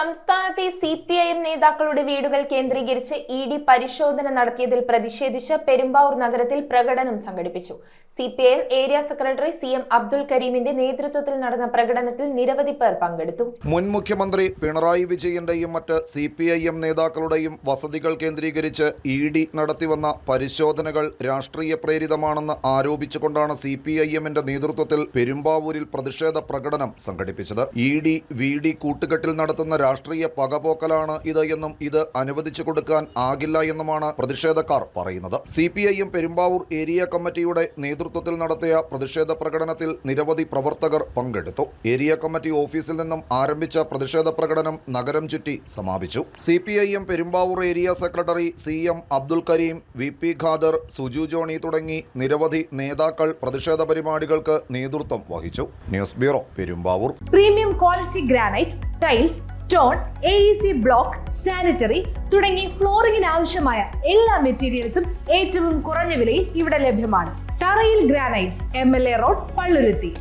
സംസ്ഥാനത്തെ CPIM നേതാക്കളുടെ വീടുകൾ കേന്ദ്രീകരിച്ച് ED പരിശോധന നടത്തിയതിൽ പ്രതിഷേധിച്ച് പെരുമ്പാവൂർ നഗരത്തിൽ പ്രകടനം സംഘടിപ്പിച്ചു. CPIM area secretary CM Abdul കരീമിന്റെ നേതൃത്വത്തിൽ നടന്ന പ്രകടനത്തിൽ നിരവധി പേർ പങ്കെടുത്തു. മുൻ മുഖ്യമന്ത്രി പിണറായി വിജയന്റെയും മറ്റ് CPIM നേതാക്കളുടെയും വസതികൾ കേന്ദ്രീകരിച്ച് ED നടത്തിവന്ന പരിശോധനകൾ രാഷ്ട്രീയ പ്രേരിതമാണെന്ന് ആരോപിച്ചുകൊണ്ടാണ് CPIMന്റെ നേതൃത്വത്തിൽ പെരുമ്പാവൂരിൽ പ്രതിഷേധ പ്രകടനം സംഘടിപ്പിച്ചത്. ED VD കൂട്ടുകെട്ടിൽ നടത്തുന്ന രാഷ്ട്രീയ പകപോക്കലാണ് ഇത് എന്നും ഇത് അനുവദിച്ചു കൊടുക്കാൻ ആകില്ല എന്നുമാണ് പ്രതിഷേധക്കാർ പറയുന്നത്. CPIM പെരുമ്പാവൂർ ഏരിയ കമ്മിറ്റിയുടെ നേതൃത്വത്തിൽ നടത്തിയ പ്രതിഷേധ പ്രകടനത്തിൽ നിരവധി പ്രവർത്തകർ പങ്കെടുത്തു. ഏരിയ കമ്മിറ്റി ഓഫീസിൽ നിന്നും ആരംഭിച്ച പ്രതിഷേധ പ്രകടനം നഗരം ചുറ്റി സമാപിച്ചു. CPIM Perumbavoor area secretary CM Abdul Kareem, VP Khader, Suju Johny തുടങ്ങി നിരവധി നേതാക്കൾ പ്രതിഷേധ പരിപാടികൾക്ക് നേതൃത്വം വഹിച്ചു. News bureau, Perumbavoor. Premium quality granite, tiles, stone, AEC block, sanitary തുടങ്ങി ഫ്ലോറിംഗിന് ആവശ്യമായ എല്ലാ മെറ്റീരിയൽസും ഏറ്റവും കുറഞ്ഞ വിലയിൽ ഇവിടെ ലഭ്യമാണ്. തറയിൽ ഗ്രാനൈറ്റ്സ്, MLA റോഡ്, പള്ളുരുത്തി.